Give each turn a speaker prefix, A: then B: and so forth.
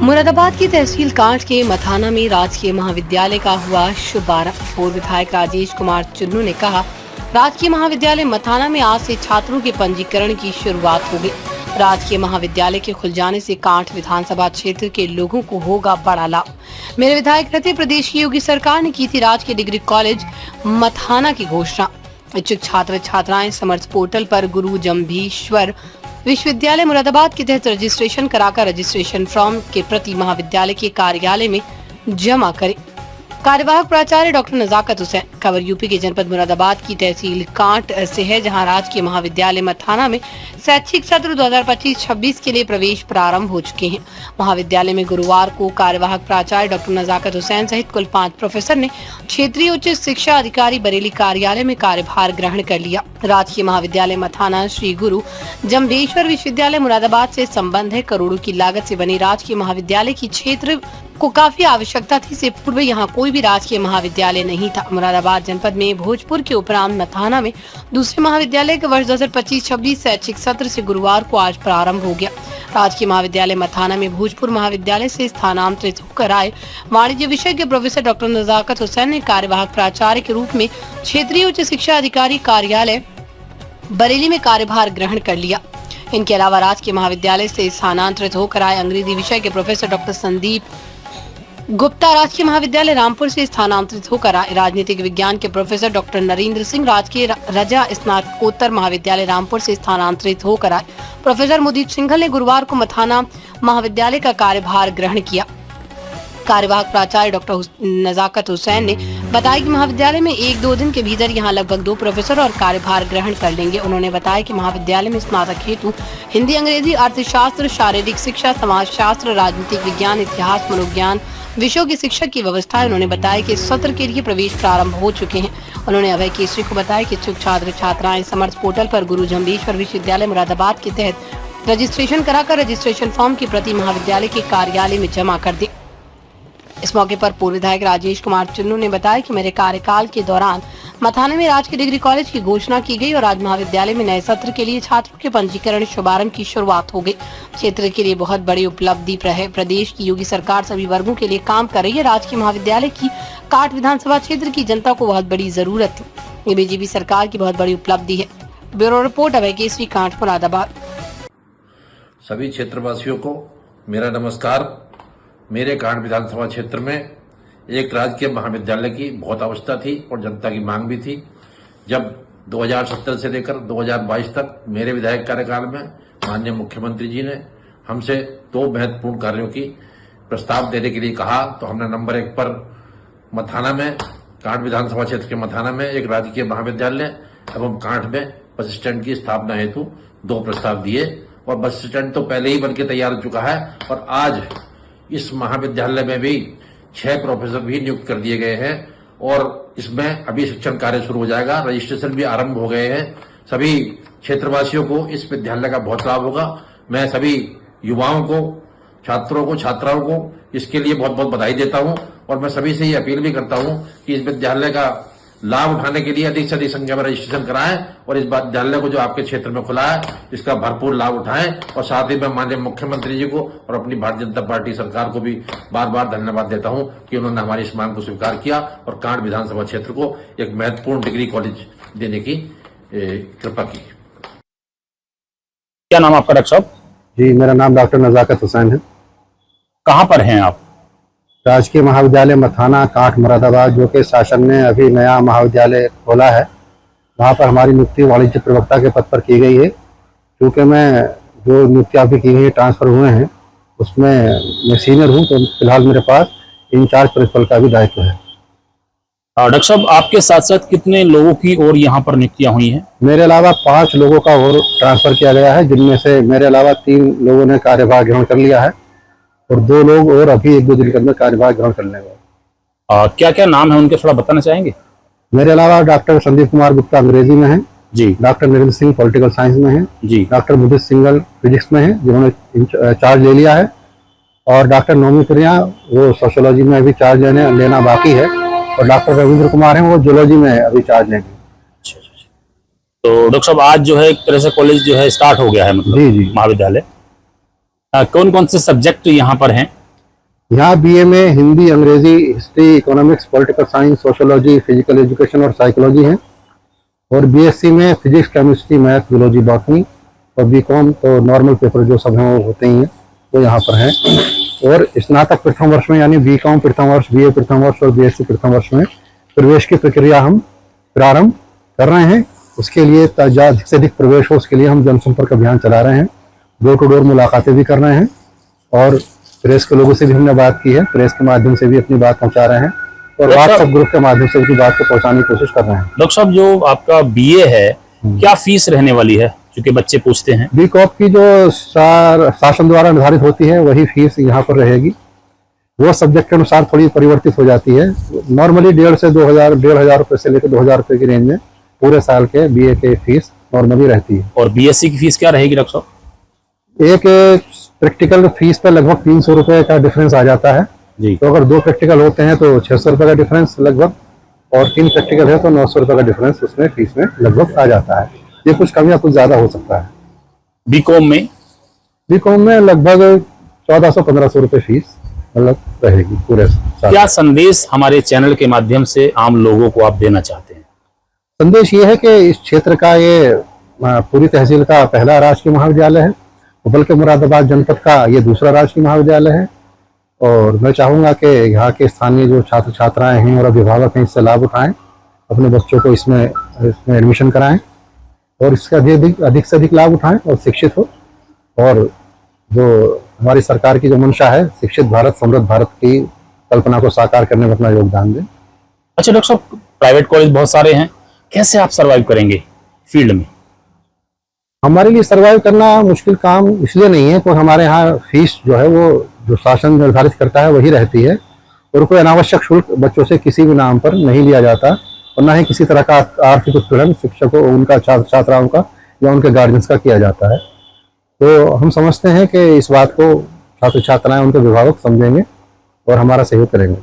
A: मुरादाबाद की तहसील कांठ के मथाना में राजकीय महाविद्यालय का हुआ शुभारंभ। पूर्व विधायक राजेश कुमार चुन्नू ने कहा, राजकीय महाविद्यालय मथाना में आज से छात्रों के पंजीकरण की शुरुआत हो गई। राजकीय महाविद्यालय के खुल जाने से कांठ विधानसभा क्षेत्र के लोगों को होगा बड़ा लाभ। मेरे विधायक रहते प्रदेश की योगी सरकार ने की थी राजकीय डिग्री कॉलेज मथाना की घोषणा। इच्छुक छात्र छात्राएं समर्थ पोर्टल पर गुरु जम्भीश्वर विश्वविद्यालय मुरादाबाद के तहत रजिस्ट्रेशन कराकर रजिस्ट्रेशन फॉर्म के प्रति महाविद्यालय के कार्यालय में जमा करें। कार्यवाहक प्राचार्य डॉक्टर नजाकत हुसैन। खबर यूपी के जनपद मुरादाबाद की तहसील कांठ से है, जहां राजकीय महाविद्यालय मथाना में शैक्षिक सत्र 2025-26 के लिए प्रवेश प्रारंभ हो चुके हैं। महाविद्यालय में गुरुवार को कार्यवाहक प्राचार्य डॉक्टर नजाकत हुसैन सहित कुल 5 प्रोफेसर ने क्षेत्रीय उच्च शिक्षा अधिकारी बरेली कार्यालय में कार्यभार ग्रहण कर लिया। राजकीय महाविद्यालय मथाना श्री गुरु जम्भेश्वर विश्वविद्यालय मुरादाबाद से संबंध है। करोड़ों की लागत से बनी राजकीय महाविद्यालय की क्षेत्र को काफी आवश्यकता थी। इससे पूर्व यहाँ कोई भी राजकीय महाविद्यालय नहीं था। मुरादाबाद जनपद में भोजपुर के उपरांत मथाना में दूसरे महाविद्यालय के वर्ष 2025-26 शैक्षिक सत्र से गुरुवार को आज प्रारंभ हो गया। राजकीय महाविद्यालय मथाना में भोजपुर महाविद्यालय से स्थानांतरित होकर आए वाणिज्य विषय के प्रोफेसर डॉक्टर नजाकत हुसैन ने कार्यवाहक प्राचार्य के रूप में क्षेत्रीय उच्च शिक्षा अधिकारी कार्यालय बरेली में कार्यभार ग्रहण कर लिया। इनके अलावा राजकीय महाविद्यालय से स्थानांतरित होकर आए अंग्रेजी विषय के प्रोफेसर डॉक्टर संदीप गुप्ता राजकीय महाविद्यालय रामपुर से स्थानांतरित होकर आए। राजनीतिक विज्ञान के प्रोफेसर डॉक्टर नरेंद्र सिंह राजकीय रजा स्नातकोत्तर महाविद्यालय रामपुर से स्थानांतरित होकर आए। प्रोफेसर मुदीप सिंघल ने गुरुवार को मथाना महाविद्यालय का कार्यभार ग्रहण किया। कार्यवाहक प्राचार्य डॉक्टर नजाकत हुसैन ने बताया कि महाविद्यालय में 1-2 दिन के भीतर यहां लगभग 2 प्रोफेसर और कार्यभार ग्रहण कर लेंगे। उन्होंने बताया कि महाविद्यालय में स्नातक हेतु हिंदी, अंग्रेजी, अर्थशास्त्र, शारीरिक शिक्षा, समाजशास्त्र, राजनीतिक विज्ञान, इतिहास, मनोविज्ञान विषयों की शिक्षा की व्यवस्था है। उन्होंने बताया कि इस सत्र के लिए प्रवेश प्रारंभ हो चुके हैं। उन्होंने अभय केसरी को बताया कि इच्छुक छात्र छात्राएं समर्थ पोर्टल पर गुरु जम्भेश्वर विश्वविद्यालय मुरादाबाद के तहत रजिस्ट्रेशन कराकर रजिस्ट्रेशन फॉर्म की प्रति महाविद्यालय के कार्यालय में जमा कर दें। इस मौके पर पूर्व विधायक राजेश कुमार चुन्नू ने बताया कि मेरे कार्यकाल के दौरान मथाना में राजकीय डिग्री कॉलेज की घोषणा की गई और आज महाविद्यालय में नए सत्र के लिए छात्रों के पंजीकरण शुभारंभ की शुरुआत हो गई। क्षेत्र के लिए बहुत बड़ी उपलब्धि है। प्रदेश की योगी सरकार सभी वर्गों के लिए काम कर रही है। राजकीय महाविद्यालय की कांठ विधानसभा क्षेत्र की जनता को बहुत बड़ी जरूरत है। ये बीजेपी सरकार की बहुत बड़ी उपलब्धि है। ब्यूरो रिपोर्ट अभय केसरी, कांठ, मुरादाबाद।
B: सभी क्षेत्रवासियों को मेरा नमस्कार। मेरे कांठ विधानसभा क्षेत्र में एक राजकीय महाविद्यालय की बहुत आवश्यकता थी और जनता की मांग भी थी। जब 2017 से लेकर 2022 तक मेरे विधायक कार्यकाल में माननीय मुख्यमंत्री जी ने हमसे 2 महत्वपूर्ण कार्यों की प्रस्ताव देने के लिए कहा, तो हमने नंबर 1 पर मथाना में, कांठ विधानसभा क्षेत्र के मथाना में एक राजकीय महाविद्यालय एवं कांठ में बस स्टैंड की स्थापना हेतु 2 प्रस्ताव दिए और बस स्टैंड तो पहले ही बनके तैयार हो चुका है और आज इस महाविद्यालय में भी 6 प्रोफेसर भी नियुक्त कर दिए गए हैं और इसमें अभी शिक्षण कार्य शुरू हो जाएगा। रजिस्ट्रेशन भी आरंभ हो गए हैं। सभी क्षेत्रवासियों को इस विद्यालय का बहुत लाभ होगा। मैं सभी युवाओं को, छात्रों को, छात्राओं को इसके लिए बहुत बहुत बधाई देता हूं और मैं सभी से ये अपील भी करता हूं कि इस विद्यालय का लाभ उठाने के लिए अधिक से अधिक संख्या में रजिस्ट्रेशन कराएं और इस विद्यालय को जो आपके क्षेत्र में खुला है इसका भरपूर लाभ उठाएं। और साथ ही मैं माननीय मुख्यमंत्री जी को और अपनी भारतीय जनता पार्टी सरकार को भी बार बार धन्यवाद देता हूं कि उन्होंने हमारी इस मांग को स्वीकार किया और कांठ विधानसभा क्षेत्र को एक महत्वपूर्ण डिग्री कॉलेज देने की कृपा की।
C: क्या नाम आपका डॉक्टर साहब?
D: जी, मेरा नाम डॉक्टर नजाकत हुसैन है।
C: कहाँ पर हैं आप?
D: राजकीय महाविद्यालय मथाना, कांठ, मुरादाबाद, जो कि शासन ने अभी नया महाविद्यालय खोला है, वहाँ पर हमारी नियुक्ति वाणिज्य प्रवक्ता के पद पर की गई है। क्योंकि मैं जो नियुक्ति अभी की गई है, ट्रांसफर हुए हैं, उसमें मैं सीनियर हूँ, तो फिलहाल मेरे पास इंचार्ज प्रिंसिपल का भी दायित्व है।
C: डॉक्टर साहब, आपके साथ साथ कितने लोगों की और यहाँ पर नियुक्तियाँ हुई हैं?
D: मेरे अलावा 5 लोगों का और ट्रांसफर किया गया है, जिनमें से मेरे अलावा 3 लोगों ने कार्यभार ग्रहण कर लिया है और 2 लोग और अभी 1-2 दिन के अंदर कार्यभार ग्रहण करने वाले।
C: क्या क्या नाम है उनके, थोड़ा बताना चाहेंगे?
D: मेरे अलावा डॉक्टर संदीप कुमार गुप्ता अंग्रेजी में है
C: जी,
D: doctor Narendra Singh political science में है
C: जी,
D: डॉक्टर मुदीप सिंघल फिजिक्स में है, जिन्होंने चार्ज ले लिया है, और डॉक्टर नौमी प्रिया वो सोशियोलॉजी में अभी चार्ज लेना बाकी है, और डॉक्टर रविंद्र कुमार है वो जूलॉजी में अभी चार्ज लेंगे।
C: तो डॉक्टर साहब, आज जो है एक तरह से कॉलेज जो है स्टार्ट हो गया है, मतलब
D: जी जी
C: महाविद्यालय। कौन कौन से सब्जेक्ट यहाँ पर हैं?
D: यहाँ बीए में हिंदी, अंग्रेजी, history, economics, political science, sociology, physical education और साइकोलॉजी है। और बीएससी में physics, chemistry, math, biology, botany और बीकॉम तो नॉर्मल पेपर जो सब हैं वो होते ही हैं, वो यहाँ पर हैं। और स्नातक प्रथम वर्ष में यानी बीकॉम प्रथम वर्ष, बीए प्रथम वर्ष और बीएससी प्रथम वर्ष में प्रवेश की प्रक्रिया हम प्रारंभ कर रहे हैं। उसके लिए अधिक से अधिक प्रवेश हो, उसके लिए हम जनसंपर्क अभियान चला रहे हैं, डोर टू डोर मुलाकातें भी कर रहे हैं और प्रेस के लोगों से भी हमने बात की है, प्रेस के माध्यम से भी अपनी बात पहुंचा रहे हैं और व्हाट्सएप ग्रुप के माध्यम से अपनी बात को पहुंचाने की कोशिश कर रहे हैं।
C: डॉक्टर साहब, जो आपका बीए है, क्या फीस रहने वाली है, क्योंकि बच्चे पूछते हैं?
D: बीकॉप की जो शासन द्वारा निर्धारित होती है वही फीस यहाँ पर रहेगी। वो सब्जेक्ट के अनुसार थोड़ी परिवर्तित हो जाती है। नॉर्मली 1,500 से 2,000 रुपए से लेकर 2,000 रुपए की रेंज में पूरे साल के बीए के फीस नॉर्मली रहती है।
C: और बीएससी की फीस क्या रहेगी डॉक्टर साहब?
D: एक प्रैक्टिकल फीस पर लगभग 300 रुपए का डिफरेंस आ जाता है
C: जी।
D: तो अगर 2 प्रैक्टिकल होते हैं तो 600 रुपए का डिफरेंस लगभग, और 3 प्रैक्टिकल है तो 900 रुपए का डिफरेंस उसमें फीस में लगभग आ जाता है। ये कुछ कम या कुछ ज्यादा हो सकता है।
C: बीकॉम में
D: लगभग 1400-1500 रुपए फीस मतलब रहेगी पूरे साल।
C: क्या संदेश हमारे चैनल के माध्यम से आम लोगों को आप देना चाहते हैं?
D: संदेश ये है कि इस क्षेत्र का ये पूरी तहसील का पहला राजकीय महाविद्यालय है, बल्कि मुरादाबाद जनपद का ये दूसरा राजकीय महाविद्यालय है। और मैं चाहूँगा कि यहाँ के स्थानीय जो छात्र छात्राएं हैं और अभिभावक हैं इससे लाभ उठाएं, अपने बच्चों को इसमें एडमिशन कराएं और इसका अधिक से अधिक लाभ उठाएं और शिक्षित हो। और जो हमारी सरकार की जो मंशा है, शिक्षित भारत समृद्ध भारत की कल्पना को साकार करने में अपना योगदान दें।
C: अच्छा डॉक्टर साहब, प्राइवेट कॉलेज बहुत सारे हैं, कैसे आप सर्वाइव करेंगे फील्ड में?
D: हमारे लिए सर्वाइव करना मुश्किल काम इसलिए नहीं है, क्योंकि हमारे यहाँ फीस जो है वो जो शासन निर्धारित करता है वही रहती है और कोई अनावश्यक शुल्क बच्चों से किसी भी नाम पर नहीं लिया जाता और न ही किसी तरह का आर्थिक उत्पीड़न शिक्षकों, उनका छात्राओं का या उनके गार्जियंस का किया जाता है। तो हम समझते हैं कि इस बात को छात्र छात्राएं, उनके अभिभावक समझेंगे और हमारा सहयोग करेंगे।